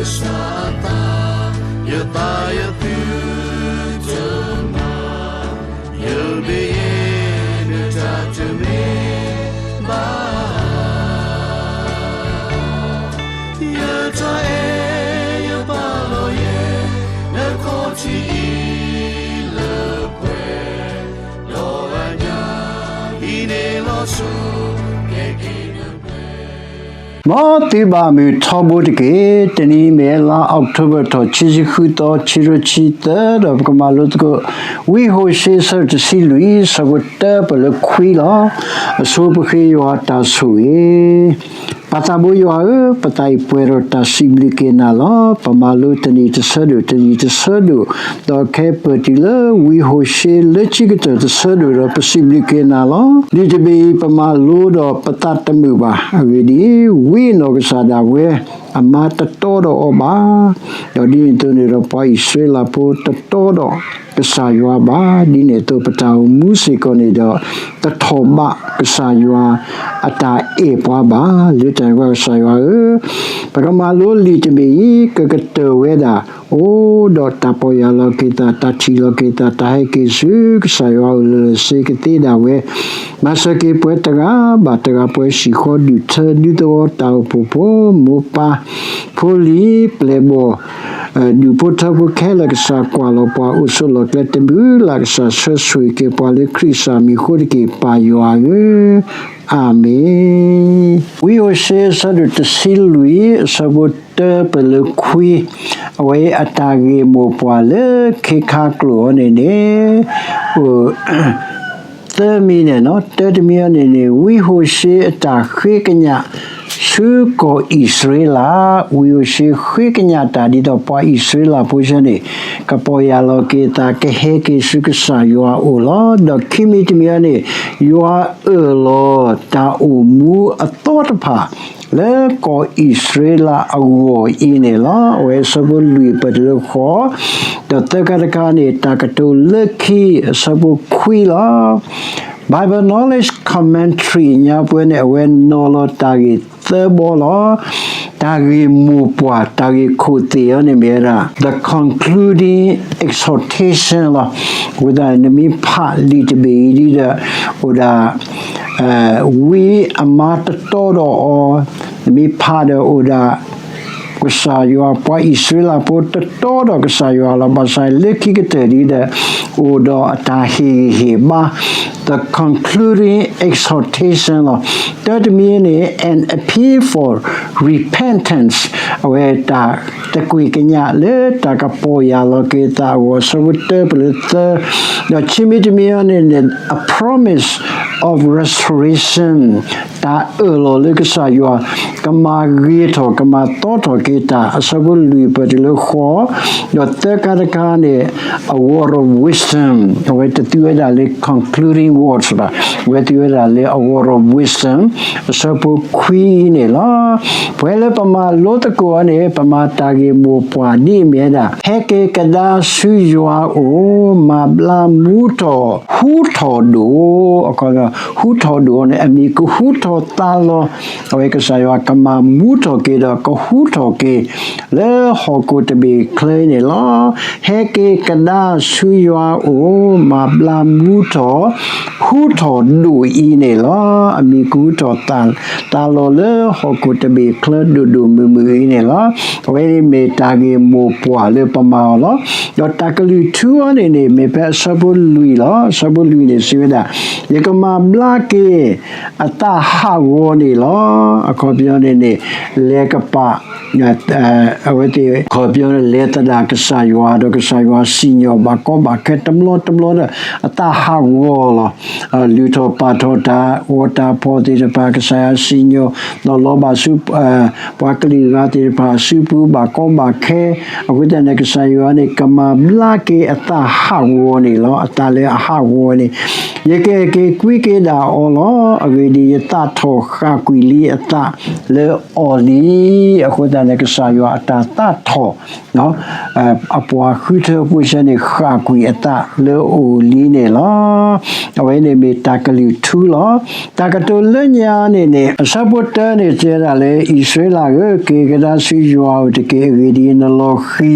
Sata Yataya Putana You'll be in the to me Ba Yatae Yabaloye Nakoti Lepe Loanya Ine Losu Tiba mi tobo ke teni mela October to chijiku to chirochi third of Kamalutko we Hosea to see Louis Sabota pele quila sobuke yoata sui Patabu yoa patai puero ta siblike nala pamalu teni te sadu do ke petila we Hosea lechigata te sadu do pasiblike nala ni te be pamalu do patatamu ba avidi we no sada we amata todo oba yodi intone ro pa Israel po todo kesaywa ba dine to patau musiko ni do ta thoba kesaywa ata e pa ba litan wa kesaywa pagamalu li te be ke weda o do tapoya lo kita tachilo kita tahe kisu kesaywa le sekete da we masake puetaga bataga po sikho du do tau popo mopa poli plebo du potabu kela sa kwalo pa usolo kletembu la sa sui ke pale krisa mi khurki pa yoae amen we Hosea sadu te silui sabota pele kui awe atage mo pale ke kaklo ne termine no termine we Hosea ta khiknya su ko Israela we Hosea khiknya ta di do pa Israela pojane ka po ya lo ke ta ke he ke su ke sa yo o lo do kimi timiane yo lo ta o mu a thought pa le ko Israela awo ine la we sabu lui padlo kho the takaka ne takato lucky sabu kwila Bible knowledge commentary nya pwene when no lo tagi thebolo tagi mupwa tagi khuti ne mera the concluding exhortation la with the enemy part lead to be leader oda we amata todo or mi pada oda kusaywa pa Israel po todo kusaywa la basai leki keteri da oda atahi ba the concluding exhortation of that meaning and appeal for repentance where ta kui kenya le ta kapoya lo kita was so the chimidimian a promise of restoration ta elo le kusaywa kama gito kama toto kita asabul lui padilo kho the takane a word of wisdom where the tueda le concluding words ba where tueda le a word of wisdom sabu queen la pwele pama lot ko ane pama tagi mo pwa ni me da heke kada suywa o mabla muto huto do akoga huto do ne amiku huto talo awe kasaywa kama muto ke da ko huto ke le hoko to be clean la heke kada suywa o mabla muto huto do ine la amiku to talo le hoko to be clean do mu ine la we me tagi mo pwa le pama la yo takali tu ane ne me pe sabul lui ne siveda ye kama blake ata hawo ne la akobyo ne le kapa awete kobyo le tada kasaywa do kasaywa sinyo ba ko ba ketamlo ata hawo la luto patota wota poti de pa kasaya sinyo no loba sup pakli rati pa supu ba ko ba ke awete ne kasaywa ne kama blake ata hawo ne lo ata le hawo ne yeke ke kwike da olo avedi ta ทคากุลีอตาเลออลีအခုတန်ကစားယောအတာတထောနော်အပွားခွထပွရှနေခါကွီအတာလေအိုလီနေလားအဝဲနေမီတာကလီထူလားတာကတိုလညာနေအစပေါ်တနေကျရလေဣသရေလကေကဒါစီယောတကေဝီဒီနလောခီ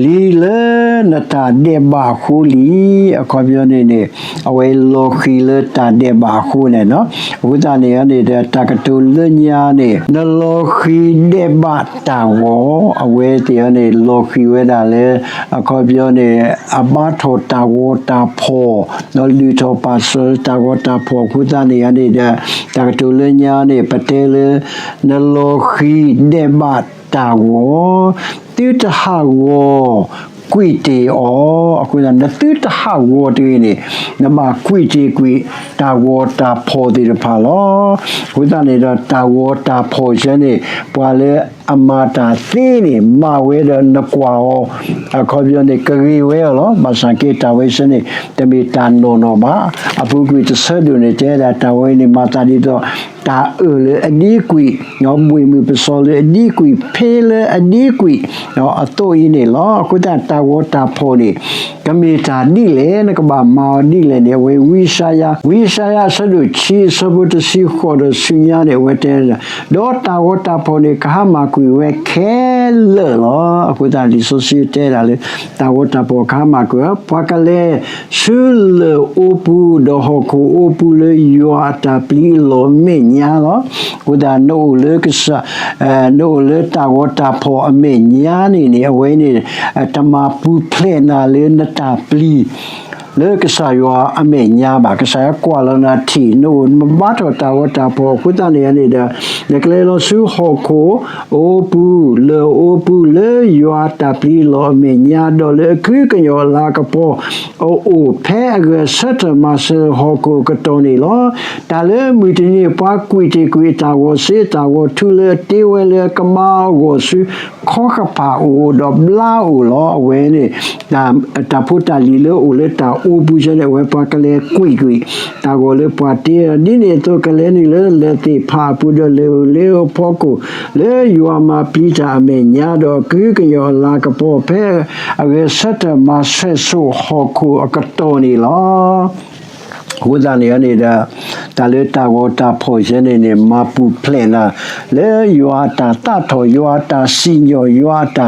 လီလနတာဒေဘာခိုလီအခေါ်ပြောနေအဝဲလောခီလတာဒေဘာခိုနေနော်ဝိဒနေရနေတဲ့တာကတူလညာနေနလောခီဒေဘာတာဝအဝဲတရားနေလောခီဝဲတာလေအခေါ်ပြောနေအဘထောတာဝတာဖောနော်လူထောပါစတာဝတာဖောဝိဒနေရနေတဲ့တာကတူလညာနေပတဲလေနလောခီဒေဘာတာဝတိတဟာဝကွီတေအောအခုနတိတဟာဝတေနေနမကွီတေကွီတာဝတာဖောတေဖာလောဝိဒနေတာတာဝတာဖောရှင်နေပွာလေအမတာသိနေမဝဲတဲ့နကွာအခုပြောနေကရီဝဲလောမဆန်ကေတာဝဲရှင်နေတမီတန်နိုနောပါအပူကွီတဆဒုနေတဲ့တာဝဲနေမတာဒီတော့တာလေအဒီကွီညောမွေမီပစောလေအဒီကွီဖေးလေအဒီကွီနော်အတိုးရင်းနေလောအခုတာဝတာဖောနေကမေတာဒီလေနကဘာမောဒီလေနေဝေဝိရှာယဆဒုချီစဘုတစီခေါ်တဲ့စညာနေဝတဲဒေါ်တာဝတာဖောနေကဟာမကွီဝဲခဲလေလောအခုဒီဆိုစီတဲတာလေတာဝတာဖောခါမကွီပွားကလေးရှူလေအိုပူဒေါ်ဟခုအိုပူလေယောတာပလီလောမေညာလောခုနိုလေကစနိုလေတာဝတာဖောအမေညာနေအဝဲနေတမပူဖလေနာလေနတာပလီလေကစားယောအမေညာပါကစားကွာလနာတီနိုမဘတ်တာဝတာပေါ်ခုတနေရနေတဲ့လကလေးလောဆူဟောကိုအိုပူလေယောတာပလီလောအမေညာတော့လေခွေကယောလာကပေါ်အိုဖဲအကဆက်တမဆဟောကိုကတော်နေလောဒါလေမူတီနေပွားကွီတီကွီတာဝစေတာဝထူလေတေဝဲလေကမောဝဆူခေါခပါအိုဒဘလာအိုလောအဝဲနေတာဖူတာလီလေအိုလေတာအိုဘူးကျတဲ့ဝဲပွားကလေးကွီတာကိုလေပွားတေဒီနေတော့ကလေးနေလေတေဖာပူဒလေဖောကိုလေယူအမပီတာအမေညာတော့ကွေကယောလာကပေါ်ဖဲအဝဲဆက်တမဆွဲဆိုဟောကိုအကတော်နေလောဝိဇာနေရနေတာတာလေတာဝတာဖောရှင်နေမပူဖလဲနာလေယောတာတထောယောတာစီညောယောတာ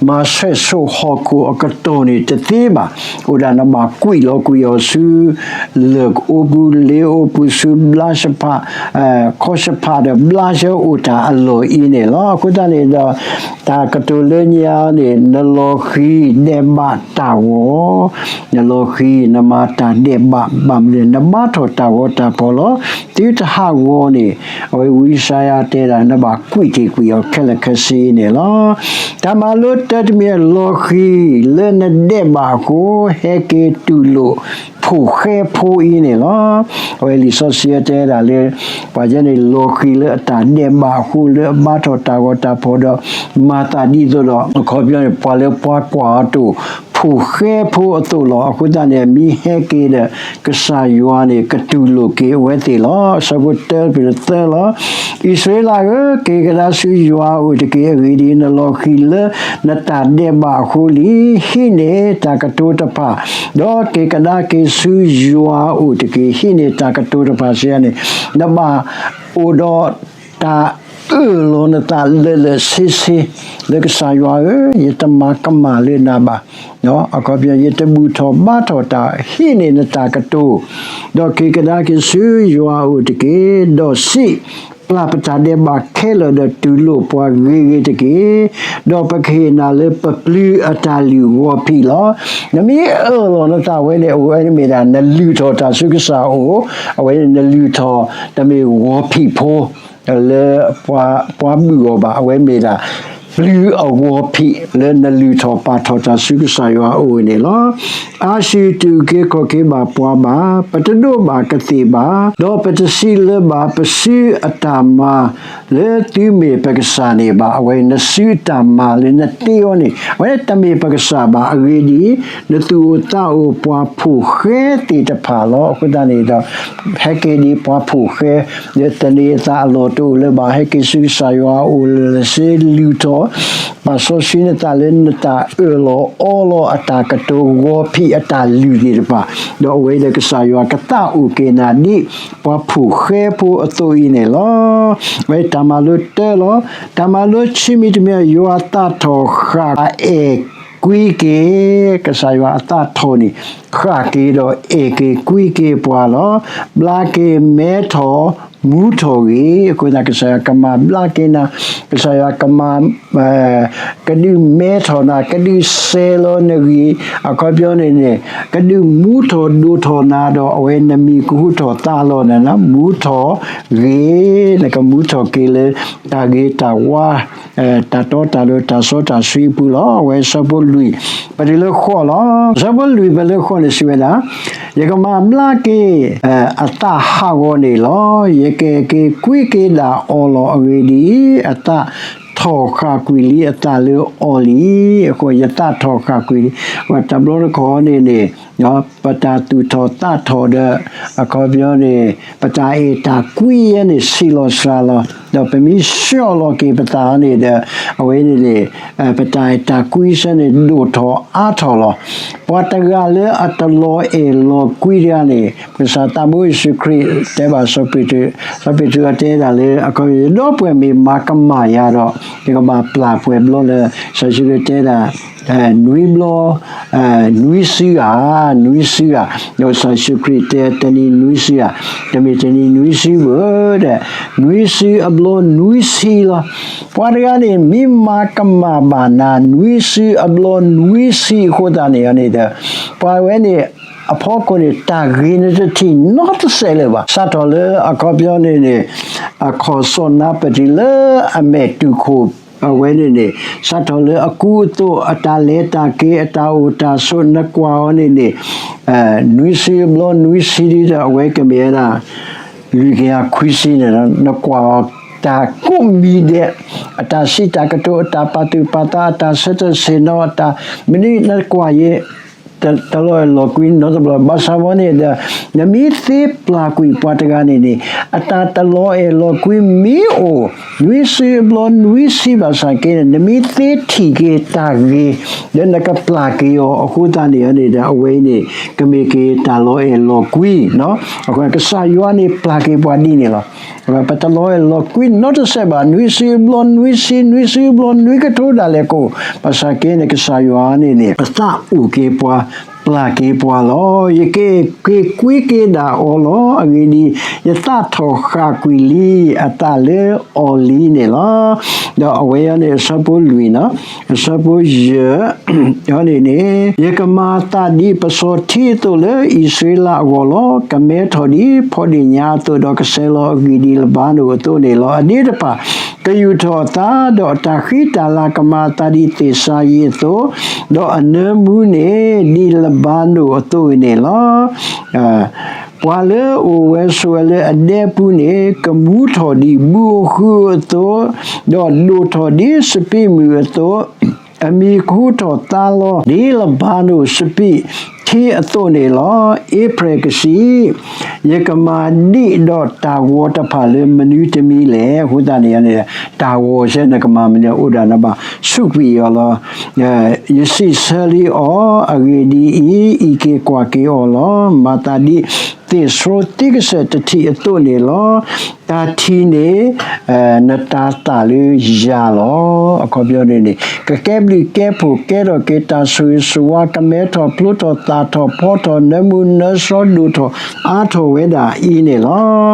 မဆွဲဆိုဟောကိုအကတော်နေတသေးပါဥဒနာမကွီလောကွီယောဆူလေအိုဘူးလေအိုပူဆူဘလာရှပါခောရှပါဒဘလာရှဥတာအလိုအင်းနေလောခုတနေတာတာကတိုလညာနေနလောခီနေမတာဝနလောခီနမတာနေမဘမ်နေနမထောတာဝတာပေါ်လောတိတဟာဝနေဝိဝိရှာယတဲတာနဘကွိတီကွီယောခက်လက်ခစီနေလောတမလို့တတ်မြေလောခီလဲနတဲ့ဘာကိုဟဲကေတူလို့ဖိုခဲဖိုးင်းနေလောဝဲလီဆိုစီယတဲတာလေပါကြနေလောခီလေအတာတဲ့ဘာကိုလေမထောတာဝတာပေါ်တော့မာတာဒီတော့ခေါ်ပြရပွာလေပွားကွာတူဖိုခဲဖိုးအတူလောအခုတည်းမီဟဲကေတဲ့ကစားယောနေကတူလိုကေဝဲတီလောစဘတ်တဲပြတဲလောဣသရေလကေကလာဆူယောဦးတကေရီဒီနလောခီလနတာဒေဘာခိုလီဟိနေတာကတိုတပါဒေါ်ကေကဒါကေဆူယောဦးတကေဟိနေတာကတိုတပါဆီယနေနမအိုဒေါ်တာလောနတာလေစီစီလေကစားယောယတမကမလေးနာပါနော်အကောပြရတဘူထောမထောတာဟိနေနတာကတိုဒေါ်ကေကဒါကေဆူယောဦးတကေဒေါ်စီပလာပတာဒေဘာခဲလဒတူလို့ပွားငေတကေဒေါ်ပခေနာလေပပလူအတာလီဝဖီလောနမီအောနတာဝဲလေဝဲမီဒါနလူထောတာဆုကစားအိုအဝဲနလူထောတမေဝဖီဖိုလေပွားမှုရောပါအဝဲမီဒါ လူအဝဖိလဲနလူထောပါထောတာစုကဆာယောအိုနေလောအာရှိတူကေခိုကေဘာပွားဘာပတဒိုဘာကတိဘာလောပတစီလဘာပစီအတာမာလေတိမေပကစာနေဘာအဝဲနစီတာမာလေနတေယောနေဝဲတမေပကစာဘာအဝေဒီနတူတာအိုပွားဖူခဲတိတဖာလောခုဒနေတော့ဟက်ကေဒီပွားဖူခဲလေတနေတာလောတူလေဘာဟက်ကေစုဆာယောအိုလေစေလူတောပါဆိုရှိနေတာလည်းနေတာလောအောလောအတာကတိုဝဖိအတာလူဒီပါတော့ဝဲလေကဆာယောကတာဥကေနာဒီပဖူခဲဖူအတူဤနေလောဝဲတမလုတဲလောတမလုချိမိတမြယောအတာထောခါအေကွီကေကဆာယောအတာထောနီခါကေတော့အေကေကွီကေပွာလောဘလာကေမဲထောမူထောကြီးအခုနကစားကမဘလာကေနာကစားကမကဒူမဲထောနာကဒူဆေလောနကြီးအခုပြောနေနေကဒူမူထောဒူထောနာတော့အဝဲနမီကုထောတာလောနနာမူထောရေလကမူထောကေလေတာဂေတာဝါတာတော့တာလို့တာစောတာဆွေးပူလောဝဲစပုလူပဒီလခေါ်လောစပုလူဘယ်လိုခေါ်နေစီဝဲလားရကမဘလာကေအတာဟာဝနေလောရကေကေကွိကေလာအော်လောအဝေဒီအတာထောခါကွီလီအတာလေအော်လီအခုယတာထောခါကွီဝတ်တဘလခေါ်နေနေနော်ပတာတူထောတာထောတဲ့အခေါ်ပြောနေပတာအေတာကွီရနေစီလောဆာလောတော့ပမီရှောလောကေပတာနေတဲ့အဝေးနေပတာအေတာကွီစနေဒိုထောအားထောလောပွားတကလည်းအတလောအေလောကွီရနေပစာတမွေစခရီတဲပါစပီတူအတဲတာလေအခေါ်တော့ပွဲမီမာကမာရတော့ဒီကဘာပလာပွဲဘလောလေဆာရှိတဲတာနွေဘလောနွေစီယာတော့ဆာရှိခရီတဲတနီနွေစီယာတမီတနီနွေစီဝတဲ့နွေစီအဘလောနွေစီလာပွားရကနေမိမာကမာဘာနာနွေစီအဘလောနွေစီခိုတာနေရနေတဲ့ပွားဝဲနေအဖို့ကိုတာဂင်းတဲ့တီ not sell ပါစတော်လေအကောပြောနေနေအခေါ်စောနာပတိလေအမေတူခိုအဝဲနေစတော်လေအကူတို့အတာလေတာကေအတာဥတာဆွနကွာနေနေနွီစီဘလနွီစီဒီအဝဲကမေရာလူကခွီစီနေနကွာတာကုမီတဲ့အတာစီတာကတိုအတာပတူပတာအတာစတစေနောအတာမနိနကွာရဲ့တလောလောကွင်းနော်ဘဘာသာဝနေတဲ့နမီသေပလာကွီပတ်တကနေနေအတာတလောလောကွင်းမီအိုနွီစီဘလနွီစီဘာစာကေနမီသေထီကေတာကေဒနကပလာကေယောအခုတနေရနေတဲ့အဝဲနေကမေကေတလောလောကွီနော်အခုကဆာယောနေပလာကေပွားဒီနေလောပတလောလောကွင်းနော်တဆေဘာနွီစီဘလနွီစီဘလနွီကထိုးဒါလေကိုပါစာကေနကဆာယောနေနေအသာဥကေပွားပလာကေပွာလောယကေကွီကေဒါအောလောအဂီဒီယတာထောခါကွီလီအတာလေအောလီနေလောတော့အဝဲရနေစပုလူနော်စပုရယောနေယကမာတာဒီပစောတီတိုလေဣဆွေလာဝလောကမဲထော်ဒီဖော်ဒီညာတိုတော့ကဆဲလောအဂီဒီလဘာနိုတိုနေလောအနိတပါကယူထောတာတော့တခိတာလာကမာတာဒီတေစာယေတိုတော့အနမှုနေဒီလဘာနိုအတူနေလောပွာလေအိုဝဲဆွဲလေအဒေပူနေကမူထော်ဒီဘူခုတိုတော့လူထော်ဒီစပိမူတိုအမီခုထော်တာလောဒီလဘာနိုစပိทีอโตเนลอเอเพรกสียกมาดิดอตาวตะพาเลมนูตมีแลหุตาเนยตาวเชนกมามเนอุดานะบาสุปียลอยสิเซลีออเกดีอีเกกว่าเกอลอมาตาดิติโสติกเสตทีอโตเนลอตาทีเนนตาตาเลยาลออขอပြောနေနေကကဲဘလီကဲဖို့ကဲတော့ကေတာဆွေဆွာကမဲထော်ပလုတော်တာထော်ဖောတော်နမှုနဆောဒူထော်အာထော်ဝဲတာဤနေလော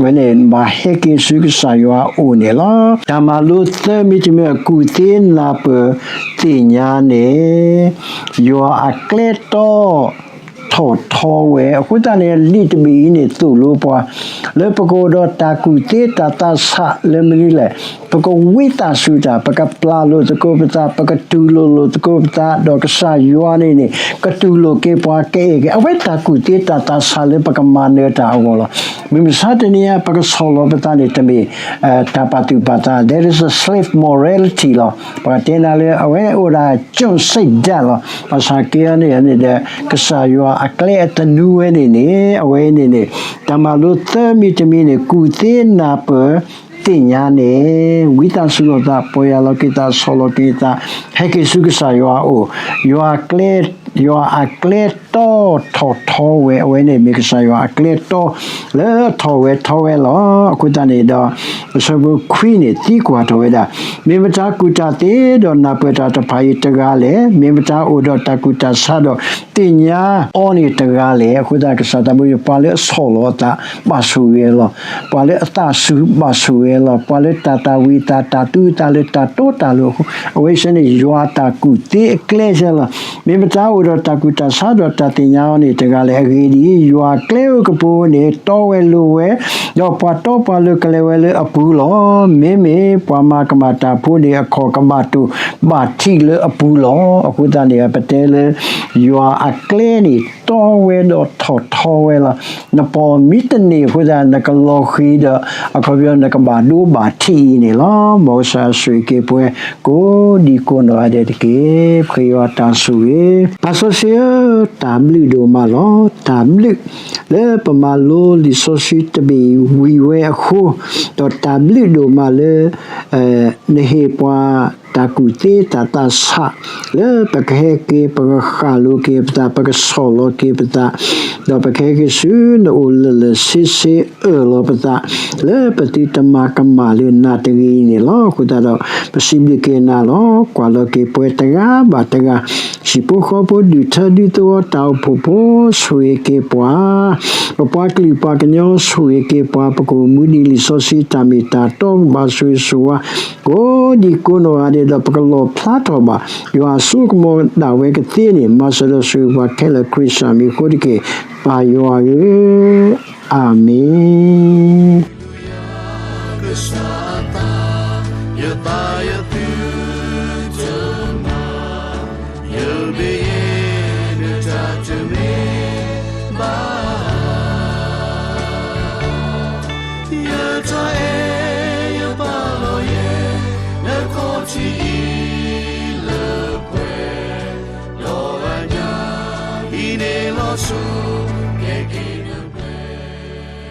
ဝဲနေဘာဟေကေစုကဆာယောအိုနေလောဓမ္မလို့သမီတမေကူသေးနာပတိညာနေယောအကလက်တော် we kutane lit bi ni tu lo pa le pako do ta ku te ta sa le mri le pako wita su ta paka pla lo to ko pata paka tu lo to ko pata do ka sa yo ni ka tu lo ke pa ke awe ta ku te ta sa le paka ma ne ta wo lo mi sa te ni paka solo pata ni te mi ta pa tu pata there is a slave morality lo pa te na le awe ora chon sai da lo pa sa ke ni de ka sa yo a kle ta nu we ni awe ni ta ma lo te mi te mi ni ku te na pe tinya ne wita sulo ta poya lo kita solo kita heke sugisa yo a clear to we ne miksa yo a clear to le to we lo ku ta ne do so bu queen ne ti kwa to we da me mata ku ta te do na pe ta ta phai ta ga le me mata o do ta ku ta sa do tinya oni ta ga le ku ta ka sa ta mu pa le solo ta ba su ye lo pa le ta su ba su lo pale tata wi tata tu tale tato talo we se ne yo ta ku te ecclesia la me mata o ta ku ta sa do ta te nya ni te ga le ri di yo a cleo ko po ne to we lo we yo pa to pa lo kle we le apu lo me pa ma ka ma ta po ne a kho ka ma tu ba thi le apu lo aku ta ne pa te le yo a cle ni to we do to we la na po mi te ni fu da na ka lo khi da a ko yo na ka ba du ba thi ni lo mo sa sui ke pue ko di ko no ade ke phyo ta su ye pa so se tam lu do ma lo tam lu le pa ma lo li so si te bi wi we khu to tam lu do ma le ne he pa ta ku te ta sa le pa ke pa kha lu ke pa pa solo ke pa do pa ke su no le si lo pa le pa ti ta ma ka ma le na te ni lo ku ta do pa simbi ke na lo kwa lo ke po ta ga ba ta ga si po kho po du ta di to ta po su ke pa kli pa ke nyo su ke pa ko mu di li so si ta mi ta to ba su wa ko di ko no ade da pa lo plato ba yo a su mo da we ke ti ni ma so su wa ke la krista mi ko di ke pa yo a amen You'll be in to talk to me. You'll try your follow ye. The coachy le pue. Lo anya. Ine lo su.